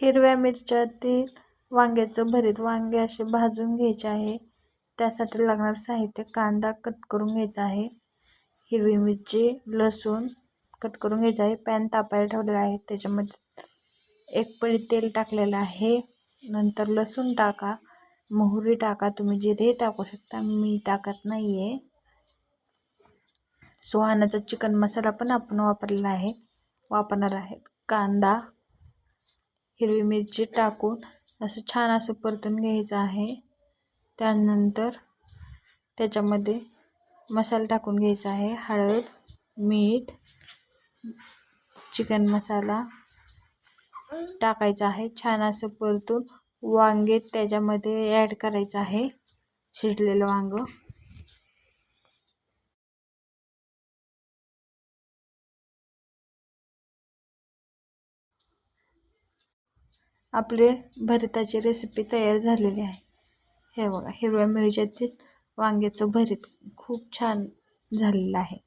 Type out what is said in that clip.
हिरव्या मिरच्यातील वांग्याचं भरीत. वांगे असे भाजून घ्यायचे आहे. त्यासाठी लागणारं साहित्य: कांदा कट करून घ्यायचा आहे, हिरवी मिरची, लसूण कट करून घ्यायचं आहे. पॅन तापायला ठेवलेला आहे, त्याच्यामध्ये 1 पळी तेल टाकलेलं आहे. नंतर लसूण टाका, मोहरी टाका, तुम्ही जिरे टाकू शकता, मी टाकत नाही आहे. सुहानाचा चिकन मसाला पण आपण वापरणार आहेत. कांदा, हिरवी मिरची टाकून असं छान असं परतून घ्यायचं आहे. त्यानंतर त्याच्यामध्ये मसाला टाकून घ्यायचा आहे: हळद, मीठ, चिकन मसाला टाकायचा आहे. छान असं परतून वांगे त्याच्यामध्ये ॲड करायचं आहे, शिजलेलं वांगं. आपले भरताची रेसिपी तयार झालेली आहे. हे बघा, हिरव्या मिरच्यातील वांग्याचं भरीत खूप छान झालेलं आहे.